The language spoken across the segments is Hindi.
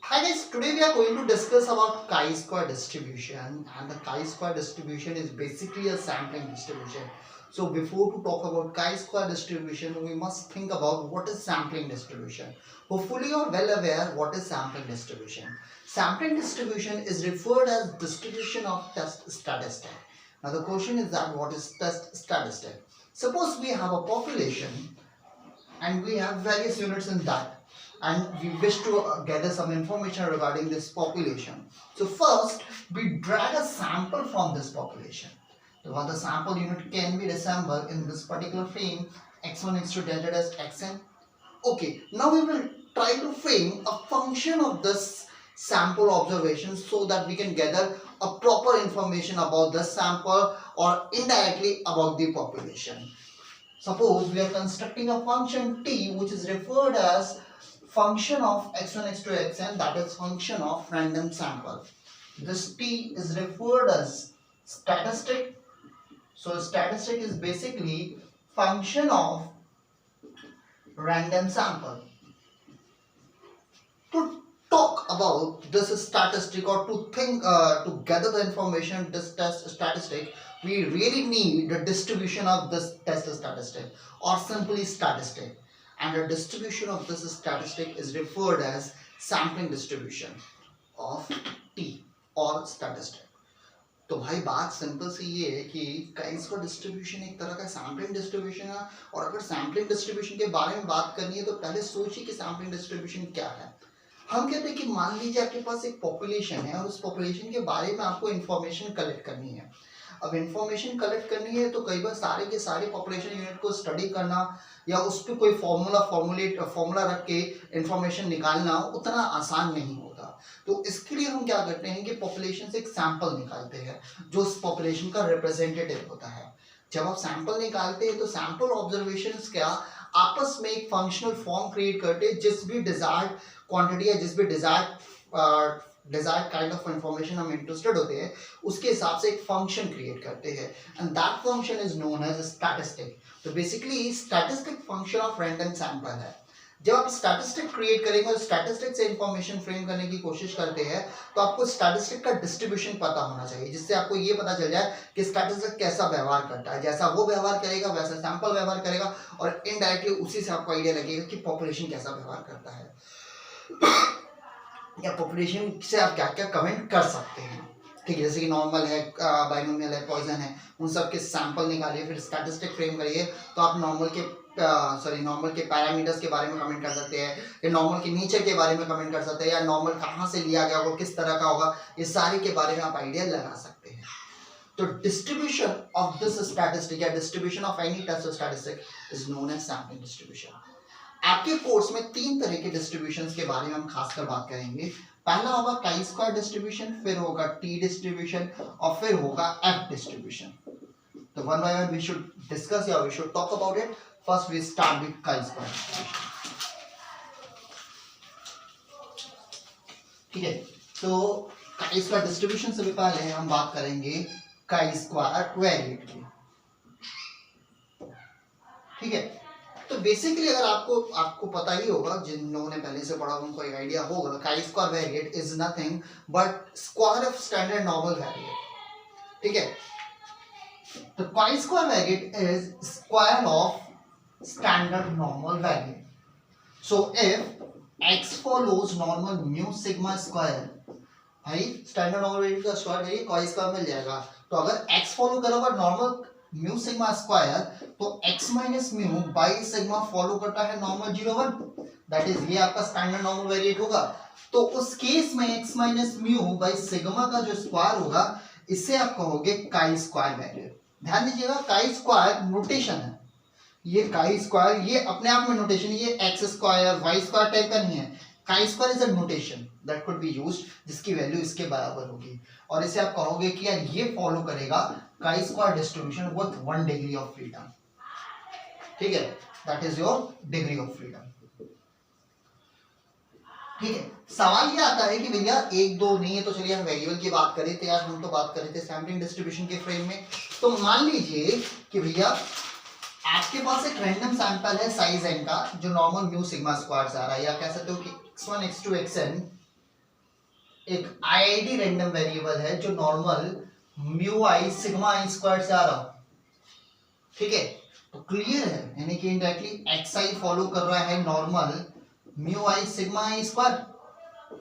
Hi guys, today we are going to discuss about chi-square distribution, and the chi-square distribution is basically a sampling distribution. So before to talk about chi-square distribution, we must think about what is sampling distribution. Hopefully you are well aware what is sampling distribution. Sampling distribution is referred as distribution of test statistic. Now the question is that what is test statistic? Suppose we have a population and we have various units in that, and we wish to gather some information regarding this population. So first we drag a sample from this population. So the sample unit can be assembled in this particular frame, x1 x2 denoted as xn. Okay, now we will try to frame a function of this sample observation so that we can gather a proper information about the sample or indirectly about the population. Suppose we are constructing a function t which is referred as function of x1 x2 xn, that is function of random sample. This t is referred as statistic. So statistic is basically function of random sample. To talk about this statistic or to think to gather the information this test statistic, we really need the distribution of this test statistic or simply statistic, and the distribution of this statistic is referred as sampling distribution of t और statistic. तो भाई बात सिंपल सी ये है कि chi-square डिस्ट्रीब्यूशन एक तरह का सैम्पलिंग डिस्ट्रीब्यूशन है, और अगर सैम्पलिंग डिस्ट्रीब्यूशन के बारे में बात करनी है तो पहले सोचिए कि सैम्पलिंग डिस्ट्रीब्यूशन क्या है. हम कहते हैं कि मान लीजिए आपके पास एक पॉपुलेशन है और उस पॉपुलेशन के बारे में आपको इन्फॉर्मेशन कलेक्ट करनी है. अब इन्फॉर्मेशन कलेक्ट करनी है तो कई बार सारे के सारे पॉपुलेशन यूनिट को स्टडी करना या उस पर कोई फॉर्मूला रख के इन्फॉर्मेशन निकालना उतना आसान नहीं होता. तो इसके लिए हम क्या करते हैं कि पॉपुलेशन से एक सैंपल निकालते हैं जो उस पॉपुलेशन का रिप्रेजेंटेटिव होता है. जब आप सैंपल निकालते हैं तो सैंपल ऑब्जर्वेशंस क्या आपस में एक फंक्शनल फॉर्म क्रिएट करते हैं. जिस भी डिजायर्ड क्वांटिटी या जिस भी डिजायर्ड काइंड ऑफ इंफॉर्मेशन हम इंटरेस्टेड होते हैं उसके हिसाब से एक फंक्शन क्रिएट करते हैं, and that function is known as statistic. तो basically statistic function of random sample है. जब आप स्टैटिस्टिक क्रिएट करेंगे और स्टैटिस्टिक से इंफॉर्मेशन फ्रेम करने की कोशिश करते हैं तो आपको स्टैटिस्टिक का डिस्ट्रीब्यूशन पता होना चाहिए, जिससे आपको ये पता चल जाए कि स्टैटिस्टिक कैसा व्यवहार करता है. जैसा वो व्यवहार करेगा वैसा सैंपल व्यवहार करेगा, और इनडायरेक्टली उसी से आपको आइडिया लगेगा कि पॉपुलेशन कैसा व्यवहार करता है या पॉपुलेशन से आप क्या क्या कमेंट कर सकते हैं. ठीक है, जैसे कि नॉर्मल है, बाइनोमियल है, पॉइजन है, उन सब के सैंपल निकालिए, फिर स्टैटिस्टिक फ्रेम करिए तो आप नॉर्मल के पैरामीटर्स के बारे में कमेंट कर सकते हैं, या नॉर्मल के नेचर के बारे में कमेंट कर सकते हैं, या नॉर्मल कहाँ से लिया गया होगा, किस तरह का होगा, ये सारे के बारे में आप आइडिया लगा सकते हैं. तो डिस्ट्रीब्यूशन ऑफ दिस स्टैटिस्टिक या distribution of any test statistic is known as sampling distribution. आपके कोर्स में 3 तरह के डिस्ट्रीब्यूशंस के बारे में हम खासकर बात करेंगे. पहला होगा chi-square डिस्ट्रीब्यूशन, फिर होगा t डिस्ट्रीब्यूशन, और फिर होगा f डिस्ट्रीब्यूशन. तो one by one we should discuss या we should talk about it. First we start with chi-square distribution. ठीक है, तो chi-square डिस्ट्रीब्यूशन से पहले हम बात करेंगे chi-square वेरिएट की. ठीक है, तो बेसिकली अगर आपको पता ही होगा, जिन लोगों ने पहले से पढ़ा उनको एक आइडिया होगा, chi-square variate is nothing but square of standard normal variate. ठीक है, तो chi-square variate is square of standard normal variate. So if x follows normal mu sigma square, भाई स्टैंडर्ड नॉर्मल वेरिएट का स्क्वायर है, chi-square मिल जाएगा. तो अगर x फॉलो करोगा नॉर्मल म्यू सिग्मा स्क्वायर तो x minus mu by sigma follow करता है नॉर्मल 0 1, दैट इज ये आपका स्टैंडर्ड नॉर्मल वेरिएट होगा. तो उस केस में x minus mu by sigma का जो स्क्वायर होगा इसे आप कहोगे chi-square वेरिएट. ध्यान दीजिएगा chi-square नोटेशन है, ये chi-square ये अपने आप में नोटेशन, ये x square y square type का नहीं है. chi-square is a notation that could be used जिसकी वैल्यू इसके बराबर होगी, और इसे आप कहोगे कि यार ये फॉलो करेगा chi-square distribution with 1 degree of freedom. ठीक है, that is your degree of freedom. ठीक है, सवाल ये आता है कि भैया 1 2 नहीं है तो चलिए हम वेरिएबल की बात करें थे यार, हम तो बात कर रहे थे सैम्पलिंग डिस्ट्रीब्यूशन के फ्रेम में. तो मान लीजिए कि भैया आपके पास एक रैंडम सैंपल है साइज n का जो नॉर्मल म्यू सिग्मा स्क्वायर से आ रहा है, या कह सकते हो कि x1 x2 xn एक आईआईडी रैंडम वेरिएबल है जो normal mu i sigma i square से आ रहा हो, ठीक है। तो क्लियर है, यानी कि इनडायरेक्टली एक्स आई फॉलो कर रहा है normal mu i sigma i square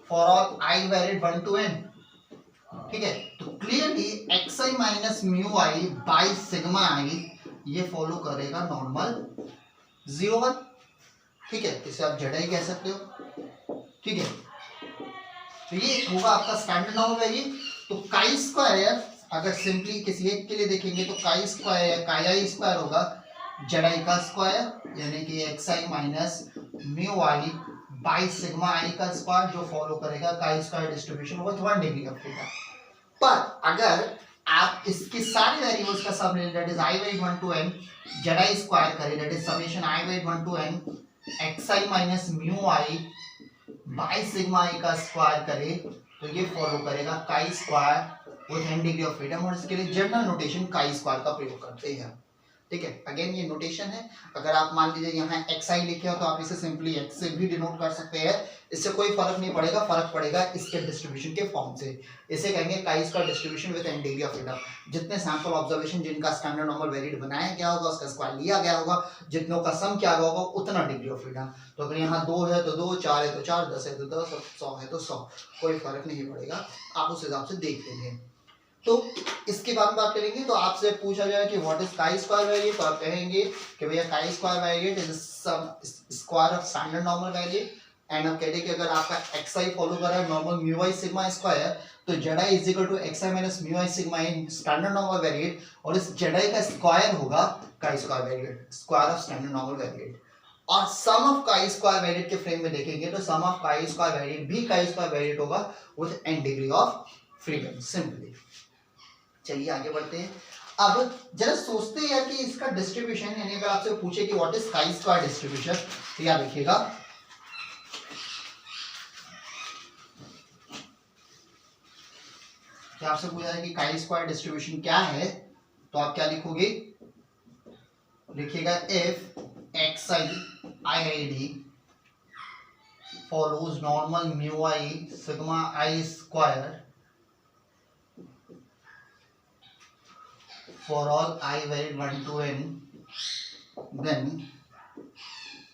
for all i valid 1 to n, ठीक है। तो clearly x i minus mu i by sigma i ये फॉलो करेगा नॉर्मल 0 1, ठीक है। इसे आप जेड आई कह सकते हो, ठीक है। तो ये होगा आपका स्टैंडर्ड नॉर्मल वैल्यू। तो काई स्क्वायर अगर सिंपली किसी एक के लिए देखेंगे तो काई स्क्वायर काई आई स्क्वायर होगा जेड आई का स्क्वायर, यानी कि x i minus mu i by sigma i का स्क्वायर, जो फॉलो करेगा chi square distribution with 1 degree of freedom. पर अगर आप इसके सारे वेरिएबल्स का सम ले, दैट इज i वेट 1 to n z i square करें, दैट इज समेशन i वेट 1 to n x i minus mu i by sigma i का स्क्वायर करे, तो ये फॉलो करेगा chi square with n degree of freedom, और इसके लिए जनरल नोटेशन काई स्क्वायर का प्रयोग करते हैं, ठीक है। अगेन ये नोटेशन है, अगर आप मान लीजिए यहाँ xi लिखे हो तो आप इसे सिंपली x से भी डिनोट कर सकते हैं, इससे कोई फर्क नहीं पड़ेगा, फर्क पड़ेगा इसके डिस्ट्रीब्यूशन के फॉर्म से। इसे कहेंगे काई square distribution with n degree of freedom. जितने सैंपल ऑब्जर्वेशन जिनका स्टैंडर्ड नॉर्मल वेरिएट बनाया गया होगा उसका स्क्वायर लिया गया होगा, जितनों का सम किया गया होगा उतना डिग्री ऑफ फ्रीडम। तो अगर यहाँ 2 है तो 2, 4 है तो 4, 10 है तो 10, 100 है तो 100, कोई फर्क नहीं पड़ेगा, आप उस हिसाब से देख लेंगे। तो इसके बाद में बात करेंगे, तो आपसे पूछा जाए कि what is chi square variate, तो आप कहेंगे कि भैया chi square variate is sum square of standard normal variate, and आप कहते हैं कि अगर आपका xi फॉलो कर रहा है normal mu i sigma square, तो z i is equal to xi minus mu i sigma in standard normal variate, और इस जेड आई का स्क्वायर होगा chi square variate, square of standard normal variate. और sum of chi square variate के फ्रेम में देखेंगे तो sum of chi square variate भी काई स्क्वायर वेरिएट होगा with n degree of freedom, simply. चलिए आगे बढ़ते हैं। अब जरा सोचते हैं यार कि इसका डिस्ट्रीब्यूशन, यानी अगर आपसे पूछे कि what is chi square distribution, तो यार देखिएगा कि आपसे पूछा है कि काई स्क्वायर डिस्ट्रीब्यूशन क्या है, तो आप क्या लिखोगे, लिखिएगा if x I I I D follows normal mu i sigma i square for all I varied 1 to n, then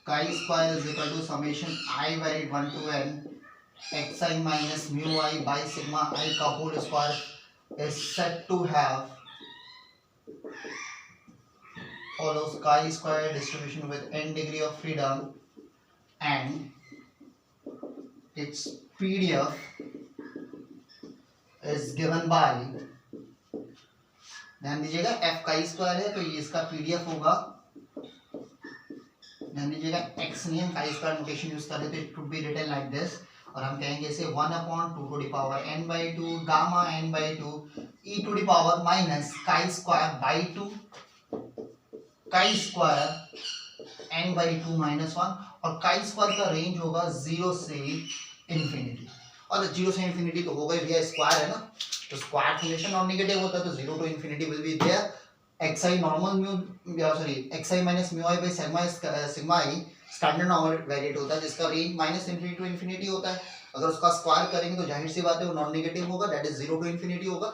chi square is equal to summation I varied 1 to n xi minus mu I by sigma I का whole square is said to have follows chi square distribution with n degree of freedom, and its PDF is given by, ध्यान दीजिएगा f काई स्क्वायर है तो ये इसका पीडीएफ होगा, ध्यान दीजिएगा x नहीं, हम काई स्क्वायर नोटेशन यूज कर रहे तो it could be written like this, और हम कहेंगे इसे 1/2 to the power n/2 gamma n/2 e to the power minus chi square by 2 chi square n/2 -1, और काई स्क्वायर का रेंज होगा 0 से इंफिनिटी, और 0 से इंफिनिटी तो होगा ही भैया, स्क्वायर है ना, तो स्क्वायर रिलेशन नॉन नेगेटिव होता है, तो 0 to infinity will be there xi normal mu xi minus mu I by sigma I standard normal variate होता है जिसका रेंज -इंफिनिटी टू इंफिनिटी होता है। अगर उसका स्क्वायर करेंगे तो जाहिर सी बात है वो नॉन नेगेटिव होगा, दैट इज 0 to infinity होगा,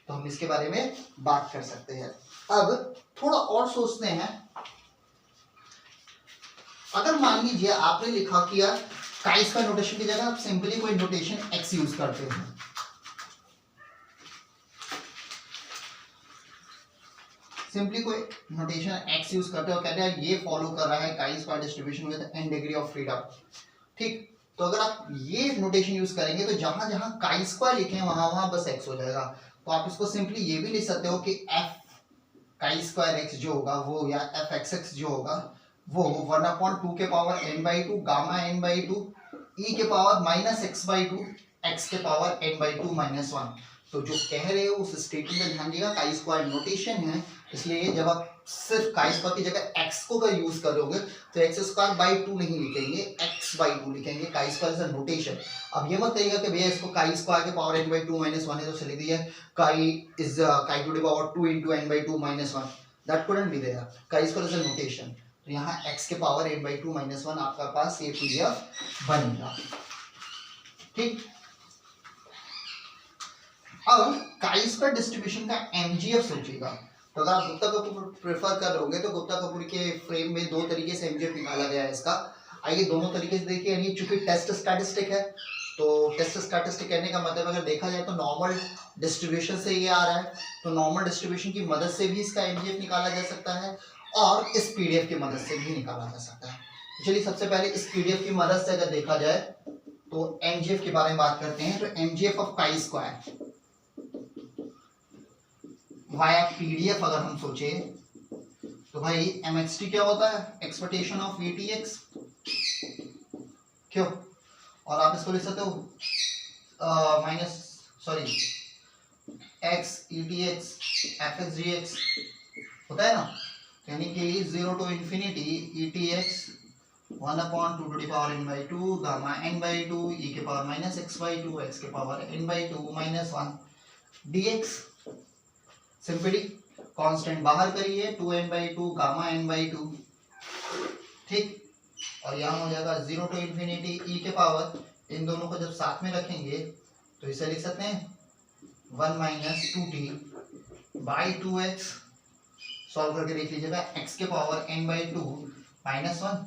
तो हम इसके बारे में बात कर सकते हैं। अब थोड़ा और सोचते हैं, अगर मान लीजिए आपने लिखा कि यार काई स्क्वायर नोटेशन की जगह आप सिंपली कोई नोटेशन x यूज करते हैं, सिंपली कोई नोटेशन x यूज करते हो, कहते हैं ये फॉलो कर रहा है chi square distribution with n degree of freedom, ठीक। तो अगर आप ये नोटेशन यूज करेंगे तो जहां जहां काई स्क्वायर लिखे हैं वहां वहां बस x हो जाएगा, तो आप इसको सिंपली ये भी लिख सकते हो कि f काई स्क्वायर x जो होगा वो, या f x जो होगा वो 1/2 के power n/2 gamma n/2 e के पावर -x/2 x के पावर n/2 -1। तो जो कह रहे हो उस स्टेटमेंट में ध्यान दीजिएगा, काई स्क्वायर नोटेशन है, इसलिए जब आप सिर्फ काई स्क्वायर की जगह x को का यूज करोगे तो x²/2 नहीं लिखेंगे, x/2 लिखेंगे, काई स्क्वायर इज अ नोटेशन। अब ये मत कहिएगा कि भैया इसको काई स्क्वायर के पावर n/2 -1 है तो चली दिया chi is chi to the power 2 into n/2 -1, that couldn't be there, chi square is a notation. तो यहाँ x के पावर n/2 -1 आपका पास ये पीडीएफ बनेगा, ठीक। अब काई स्क्वायर डिस्ट्रीब्यूशन का एमजीएफ सोचिएगा, तो अगर आप गुप्ता कपूर प्रेफर कर रहे तो गुप्ता कपूर के फ्रेम में दो तरीके से एमजीएफ निकाला गया है इसका। आइए दोनों तरीके से देखिए। यानी चूंकि टेस्ट स्टैटिस्टिक है, तो टेस्ट स्टैटिस्टिक कहने का मतलब अगर देखा जाए तो नॉर्मल डिस्ट्रीब्यूशन से ये आ रहा है, तो नॉर्मल डिस्ट्रीब्यूशन की मदद से भी इसका एमजीएफ निकाला जा सकता है और इस पीडीएफ की मदद से भी निकाला जा सकता है। चलिए सबसे पहले इस पीडीएफ की मदद से अगर देखा जाए तो एमजीएफ के बारे में बात करते हैं। तो MGF of chi square via PDF अगर हम सोचे तो भाई एमएक्सटी क्या होता है, एक्सपेक्टेशन ऑफ वीटीएक्स, क्यों, और आप इसको लिख सकते हो माइनस सॉरी एक्स ईटीएक्स एफ एक्स जी एक्स होता है ना, यानी कि 0 टू इंफिनिटी ईटीएक्स 1/2 गामा n/2 e के पावर माइनस x/2 x के power n/2 minus 1 dx। Simply constant बाहर करिए 2n/2 गामा n/2, ठीक, और यहाँ हो जाएगा 0 टू इंफिनिटी e के पावर, इन दोनों को जब साथ में रखेंगे तो इसे लिख सकते हैं 1 माइनस 2t/2x, सॉल्व करके देख लीजिएगा x के पावर n/2 माइनस 1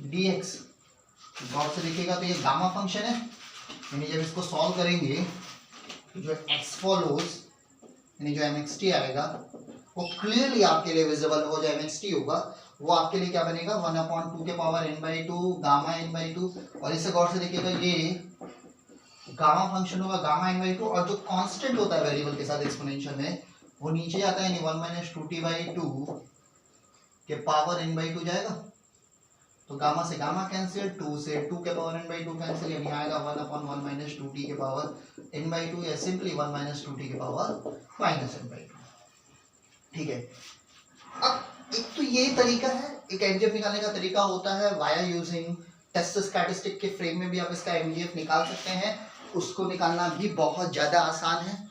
dx। गौर से देखिएगा तो ये गामा फंक्शन है, यानी जब इसको सॉल्व करेंगे तो जो x फॉलोज यानी जो mxt आएगा वो क्लियरली आपके लिए विजिबल हो, जो mxt होगा वो आपके लिए क्या बनेगा 1/2 के पावर n/2 गामा n/2, और इसे गौर से देखिएगा ये गामा फंक्शन होगा गामा n/2, और जो कांस्टेंट होता है वेरिएबल के साथ एक्सपोनेंशियल में वो नीचे जाता है, यानी 1 माइनस 2t/2 के पावर n/2 जाएगा, तो गामा से गामा कैंसिल, 2 से 2 के पावर n/2 कैंसिल, यानी आएगा 1/1 माइनस 2t के पावर n/2 या सिंपली 1 माइनस 2t के पावर माइनस n/2, ठीक है। अब एक तो ये तरीका है, एक एमजीएफ निकालने का तरीका होता है वाया यूजिंग टेस्ट स्टैटिस्टिक के फ्रेम में भी आप इसका एमजीएफ निकाल सकते हैं, उसको निकालना भी बहुत ज्यादा आसान है,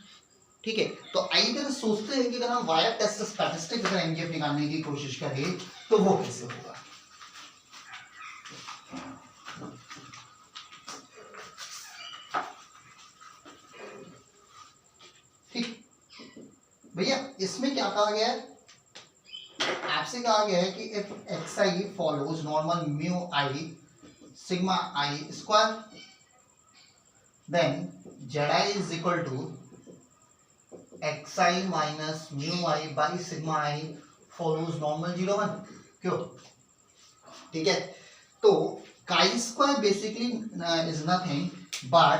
ठीक है। तो आइए अगर सोचते हैं कि अगर हम वाया टेस्ट स्टैटिस्टिक अगर एमजीएफ निकालने की कोशिश करें तो वो कैसे होगा। ठीक भैया, इसमें क्या कहा गया है, आपसे कहा गया है कि if x i follows normal mu i sigma i square then z i is equal to x i minus mu i by sigma i follows normal 0 1, क्यों, ठीक है। तो chi square basically is nothing but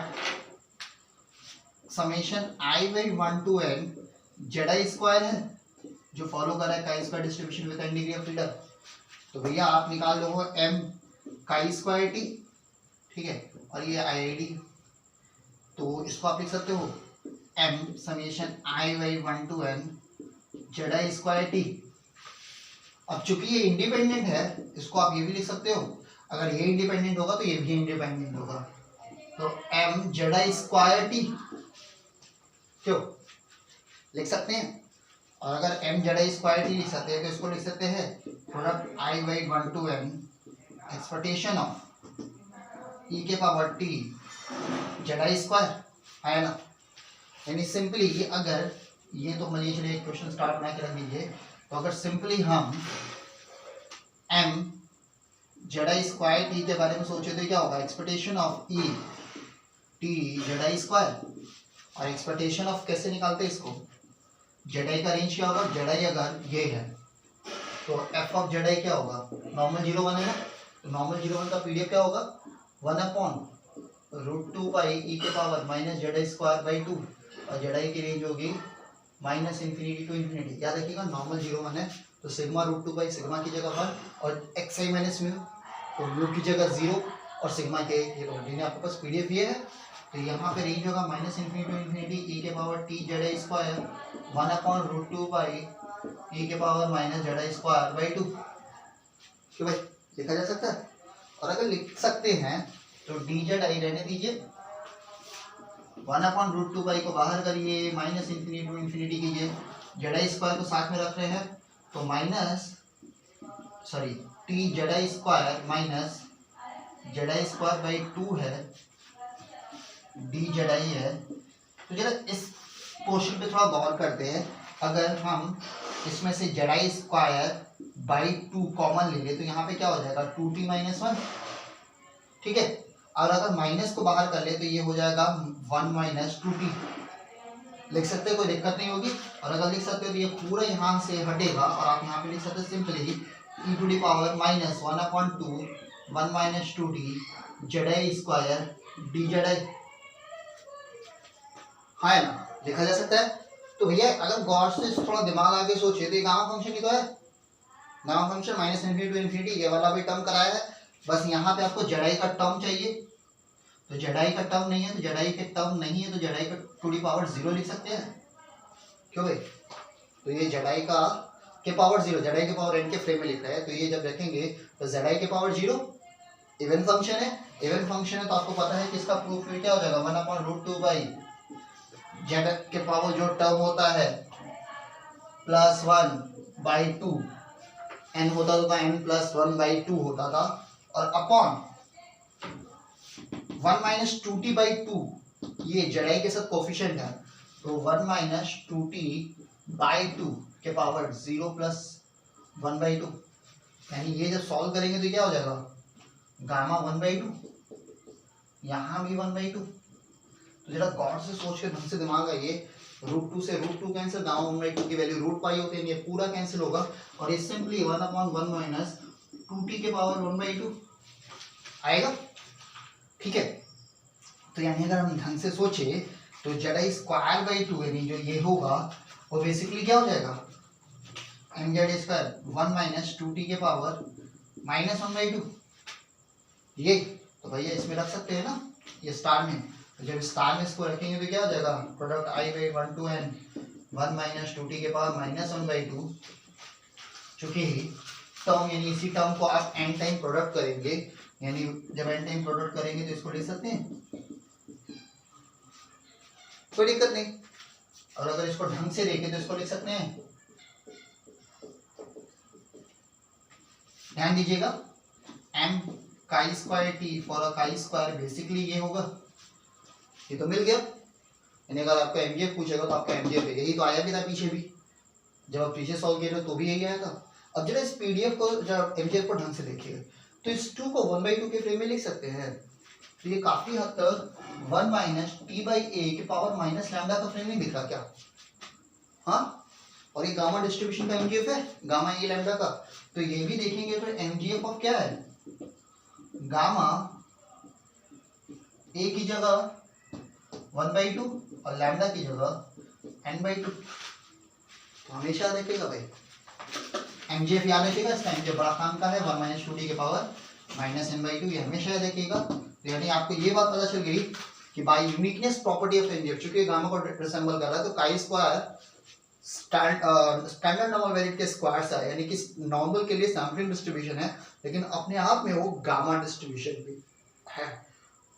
summation i by 1 to n z i square है जो फॉलो कर रहा है chi square distribution with n degree of freedom. तो भैया आप निकाल लो m काई स्क्वायर टी, ठीक है, और ये आई आई डी, तो इसको आप लिख सकते हो m summation i by 1 to n z i square T. अब चूंकि ये इंडिपेंडेंट है, इसको आप ये भी लिख सकते हो, अगर ये इंडिपेंडेंट होगा तो ये भी इंडिपेंडेंट होगा, तो m Z i square T, क्यों, लिख सकते हैं। और अगर m Z i square T लिख सकते हैं तो इसको लिख सकते हैं product i by 1 to n expectation of e के power t Z i square, है ना। यानी सिंपली अगर ये तो मान लीजिए एक क्वेश्चन स्टार्ट बना के रख दीजिए, तो अगर सिंपली हम m Z i square T के बारे में सोचे तो क्या होगा, expectation of e t Z i square, और एक्सपेक्टेशन ऑफ कैसे निकालते हैं इसको, जेड आई का रेंज क्या होगा, जेड आई अगर ये है तो एफ ऑफ जेड आई क्या होगा, नॉर्मल 0 1 है ना, तो नॉर्मल 0 1 का पीडीएफ क्या होगा 1/√2 पाई ई के power minus Z i square by 2, और जेड आई की रेंज होगी माइनस इन्फिनिटी टू इन्फिनिटी। याद रखिएगा नॉर्मल 0 1 है तो सिग्मा √2 पाई सिग्मा की जगह 1 और एक्स आई माइनस म्यू, तो म्यू की जगह 0 और सिग्मा के ये आपके पास पीडीएफ ये है, तो यहाँ पे रेंज होगा माइनस इन्फिनिटी टू इन्फिनिटी ई के power T Z i square 1/√2 पाई ई के power minus Z i square by 2, क्यों भाई लिखा जा सकता है। और अगर लिख सकते हैं तो डी जेड आई रहने दीजिए, 1/√2 पाई को बाहर करिए, माइनस इन्फिनिटी टू इन्फिनिटी कीजिए, जेड आई स्क्वायर को साथ में रख रहे हैं तो minus sorry T Z i square minus Z i square by 2 है, डी जेड आई है, तो जरा इस पोर्शन पे थोड़ा गौर करते हैं। अगर हम इसमें से जड़ाई स्क्वायर बाई 2 कॉमन ले ले तो यहाँ पे क्या हो जाएगा 2t माइनस 1, ठीक है। और अगर माइनस को बाहर कर ले तो ये हो जाएगा 1 माइनस 2t, लिख सकते हैं, कोई दिक्कत नहीं होगी। और अगर लिख सकते हो तो ये पूरा यहाँ से हटेगा और आप यहाँ पे लिख सकते हो simply e to the power minus 1/2 1 minus 2t जड़ाई स्क्वायर डी जड़ाई, है ना, लिखा जा सकता है। तो भैया अगर गौर से थोड़ा दिमाग आगे सोचे तो ये गामा फंक्शन ही तो है, gamma function minus infinity to infinity, ये वाला भी टर्म कराया है। बस यहाँ पे आपको जड़ाई का टर्म चाहिए, तो जड़ाई का टर्म नहीं है, तो जड़ाई के टर्म नहीं है तो जड़ाई का टू दी पावर 0 लिख सकते हैं, क्यों भाई। तो ये जड़ाई का के पावर 0, जड़ाई के पावर n के फ्रेम में लिख रहा है, तो ये जब रखेंगे तो जड़ाई के पावर 0 इवन फंक्शन है, इवन फंक्शन है तो आपको पता है कि इसका प्रूफ फिर क्या हो जाएगा 1/√2 बाई जेड के पावर जो टर्म होता है प्लस 1/2, n होता था n प्लस 1/2 होता था, और अपॉन 1 माइनस 2t/2, ये जड़ाई के साथ कोफिशिएंट है, तो 1 माइनस 2t/2 के पावर 0 प्लस 1/2, यानी ये जब सॉल्व करेंगे तो क्या हो जाएगा गामा 1/2, यहाँ भी 1/2। तो जरा गौर से सोच के ढंग से दिमाग आइए, √2 से √2 कैंसिल, गामा 1/2 की वैल्यू √π होती है, ये पूरा कैंसिल होगा और ये सिंपली 1/1 माइनस 2t के पावर 1/2 आएगा, ठीक है। तो यानी अगर हम ढंग से सोचे तो जड़ाई स्क्वायर बाई 2 यानी जो ये होगा वो बेसिकली क्या हो जाएगा mz² 1 माइनस 2t के पावर माइनस 1/2, ये तो भैया इसमें रख सकते हैं ना, ये स्टार में, तो जब स्टार में इसको रखेंगे तो क्या हो जाएगा product i/1 to n 1 minus 2t के पावर माइनस 1/2, चूंकि टर्म यानी इसी टर्म को आप n टाइम प्रोडक्ट करेंगे, यानी जब n टाइम प्रोडक्ट करेंगे तो इसको लिख सकते हैं, कोई दिक्कत नहीं। और अगर इसको ढंग से देखें तो इसको लिख सकते हैं, ध्यान दीजिएगा m chi square t for a काई स्क्वायर बेसिकली ये होगा, ये तो मिल गया, यानी अगर आपका mgf पूछेगा तो आपका mgf है, यही तो आया भी था पीछे भी, जब आप पीछे सॉल्व किए तो भी यही आया था। अब जरा इस pdf को जब mgf को ढंग से देखिए तो इस 2 को 1/2 के फ्रेम में लिख सकते हैं, तो ये काफी हद तक 1 माइनस t/a के पावर माइनस लैम्डा का फ्रेम नहीं दिख रहा क्या, हाँ, और ये गामा डिस्ट्रीब्यूशन का mgf है, गामा ए लैम्डा का, तो ये भी देखेंगे फिर mgf ऑफ क्या है गामा ए की जगह 1/2 और लैम्डा की जगह n/2, तो हमेशा रखेगा भाई mgf याद रखेगा, इसका mgf बड़ा काम का है 1 माइनस 2t के पावर माइनस n/2, ये हमेशा याद रखेगा। तो यानी आपको ये बात पता चल गई कि by uniqueness property of mgf, चूंकि गामा को रिसेंबल कर रहा है तो chi square standard normal variate के स्क्वायर से है, यानी कि नॉर्मल के लिए सैंपलिंग डिस्ट्रीब्यूशन है लेकिन अपने आप में वो गामा डिस्ट्रीब्यूशन भी है।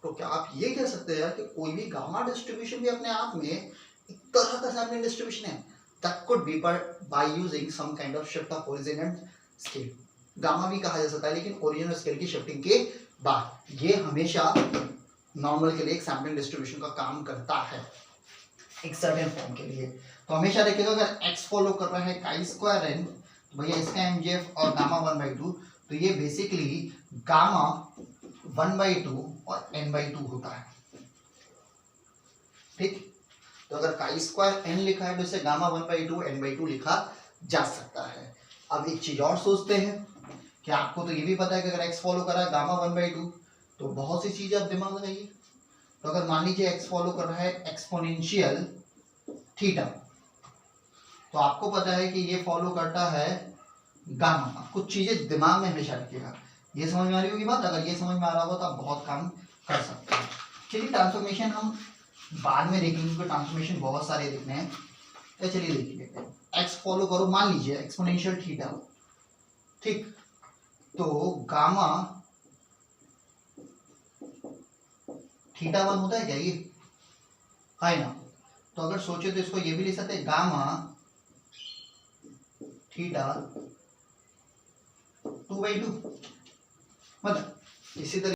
तो क्या आप ये कह सकते हैं कि कोई भी गामा डिस्ट्रीब्यूशन भी अपने आप में एक तरह का सैंपलिंग डिस्ट्रीब्यूशन है, that could be by using some kind of shift of origin and scale, gamma भी कहा जा सकता है लेकिन ओरिजिन और स्केल की शिफ्टिंग के बाद, ये हमेशा नॉर्मल के लिए एक सैंपलिंग डिस्ट्रीब्यूशन का काम करता है एक सर्टेन फॉर्म के लिए। तो हमेशा देखिएगा अगर x फॉलो कर रहा है काई स्क्वायर n, तो भैया इसका mgf और गामा 1/2, तो ये बेसिकली गामा 1/2 और n/2 होता है, ठीक। तो अगर काई स्क्वायर n लिखा है तो इसे गामा 1/2 n/2 लिखा जा सकता है। अब एक चीज और सोचते हैं कि आपको तो ये भी पता है कि अगर x फॉलो कर रहा है गामा 1/2 तो बहुत सी चीजें आप दिमाग लगाइए। तो अगर मान लीजिए x फॉलो कर रहा है एक्सपोनेंशियल थीटा, तो आपको पता है कि ये फॉलो करता है गामा, कुछ चीजें दिमाग में हमेशा रखिएगा, ये समझ में आ रही होगी बात, अगर ये समझ में आ रहा हो तो आप बहुत काम कर सकते हैं। चलिए ट्रांसफॉर्मेशन हम बाद में देखेंगे क्योंकि ट्रांसफॉर्मेशन बहुत सारे देखने हैं, तो चलिए देखिए x फॉलो करो, मान लीजिए एक्सपोनेंशियल थीटा, ठीक, तो गामा θ1 होता है क्या, ये है ना, तो अगर सोचे तो इसको ये भी लिख सकते हैं गामा θ 2/2, मतलब इसी तरह